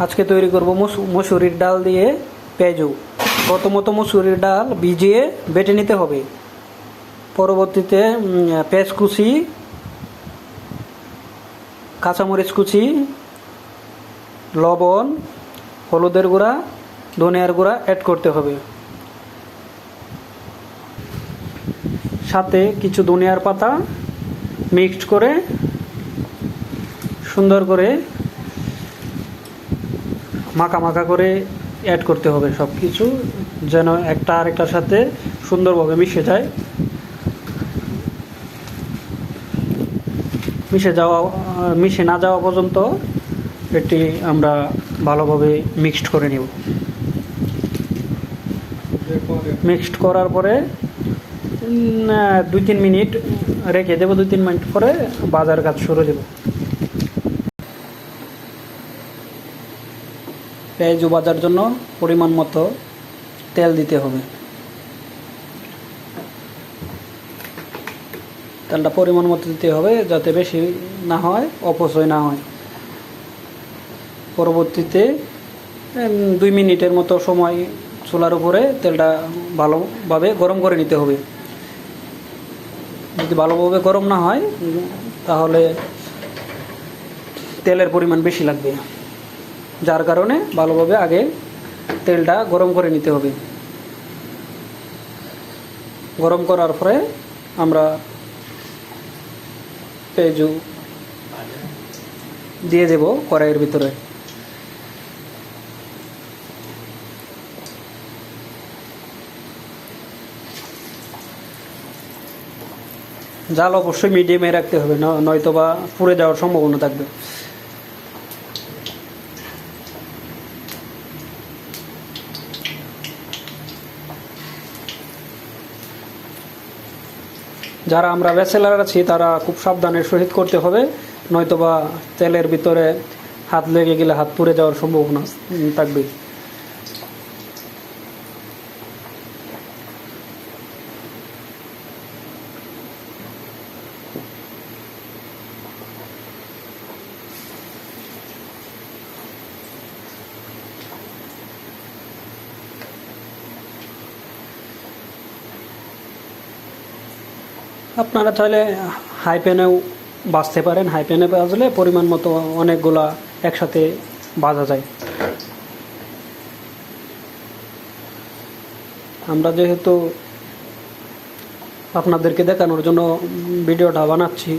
আজকে তৈরি করব মসুরির ডাল দিয়ে পেঁয়াজু। প্রথমত মসুরির ডাল ভিজিয়ে বেটে নিতে হবে। পরবর্তীতে পেঁয়াজ কুচি, কাঁচামরিচ কুচি, লবণ, হলুদের গুঁড়া, ধনিয়ার গুঁড়া অ্যাড করতে হবে। সাথে কিছু ধনিয়ার পাতা মিক্সড করে সুন্দর করে মাখা মাখা করে অ্যাড করতে হবে। সব কিছু যেন একটা আরেকটার সাথে সুন্দরভাবে মিশে যায়। মিশে না যাওয়া পর্যন্ত এটি আমরা ভালোভাবে মিক্সড করে নেব। মিক্সড করার পরে 2-3 মিনিট রেখে দেবো। 2-3 মিনিট পরে বাজার কাজ শুরু দেব। পেঁয়াজু ভাজার জন্য পরিমাণ মতো তেল দিতে হবে। তেলটা পরিমাণ মতো দিতে হবে যাতে বেশি না হয়, অপচয় না হয়। পরবর্তীতে 2 মিনিটের মতো সময় চুলার উপরে তেলটা ভালোভাবে গরম করে নিতে হবে। যদি ভালোভাবে গরম না হয় তাহলে তেলের পরিমাণ বেশি লাগবে, যার কারণে ভালোভাবে আগে তেলটা গরম করে নিতে হবে। গরম করার পরে আমরা পেঁয়াজু দিয়ে দেব কড়াইয়ের ভিতরে। জাল অবশ্যই মিডিয়ামে রাখতে হবে, নয়তো বা পুড়ে যাওয়ার সম্ভাবনা থাকবে। যারা আমরা ব্যাচেলার আছি তারা খুব সাবধানের সহিত করতে হবে, নয়তো বা তেলের ভিতরে হাত লেগে গেলে হাত পুড়ে যাওয়ার সম্ভাবনা থাকবে। আপনারা চাইলে হাই প্যানেও ভাজতে পারেন। হাই প্যানে ভাজলে পরিমাণ মতো অনেকগুলা একসাথে ভাজা যায়। আমরা যেহেতু আপনাদেরকে দেখানোর জন্য ভিডিওটা বানাচ্ছি,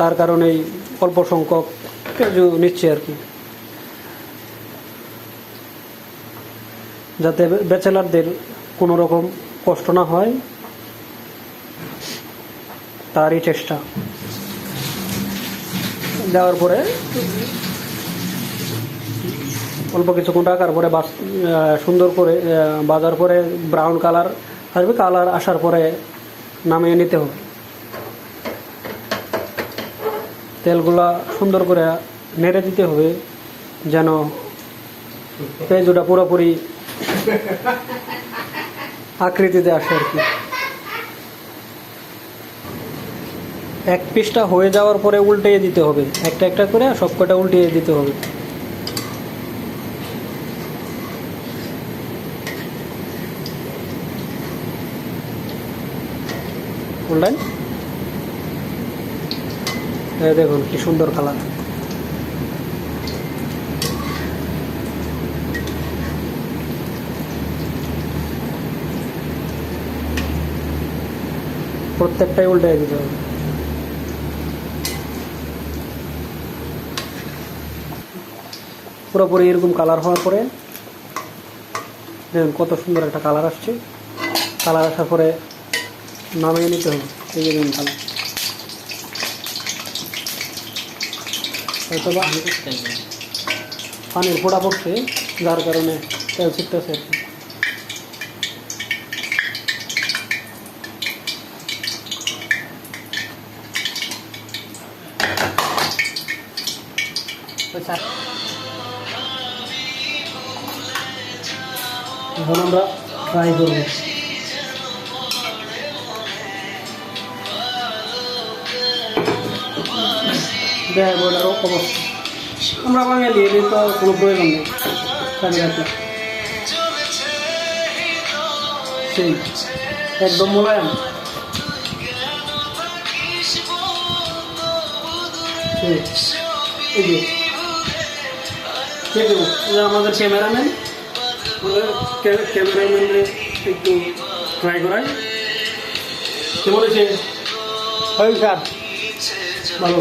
তার কারণেই অল্প সংখ্যক পেঁয়াজু নিচ্ছি আর কি, যাতে ব্যাচেলারদের কোনো রকম কষ্ট না হয়, তারই চেষ্টা। দেওয়ার পরে অল্প কিছুক্ষণ রাখার পরে সুন্দর করে ভাজার পরে ব্রাউন কালার আসবে। কালার আসার পরে নামিয়ে নিতে হবে। তেলগুলা সুন্দর করে নেড়ে দিতে হবে যেন পেঁয়াজুটা পুরোপুরি আকৃতিতে আসে আর কি। এক পিসটা হয়ে যাওয়ার পরে উল্টিয়ে দিতে হবে, একটা একটা করে সব কটা উল্টিয়ে দিতে হবে। উল্টান, দেখুন কি সুন্দর কালার। প্রত্যেকটাই উল্টে দিতে হবে। পুরোপুরি এরকম কালার হওয়ার পরে দেখুন কত সুন্দর একটা কালার আসছে। কালার আসার পরে নামিয়ে নিতে হবে। এই যে দেখুন কালার, হয়তো বা পানির ফোঁটা পড়ছে যার কারণে তেল ছিটতেছে আর কি। এখন আমরা ফ্রাই করব। দেয় বলার অবস্থা আমরা বাঙালি এলে তো কোনো প্রয়োজন নেই সাজিয়ে রাখা। সেই একদম মোলায়েম। এই যে কে দেবো আমাদের ক্যামেরাম্যান, ক্যামেরাম্যানরে একটু ট্রাই করাই। কেমন হয়েছে? ভালো।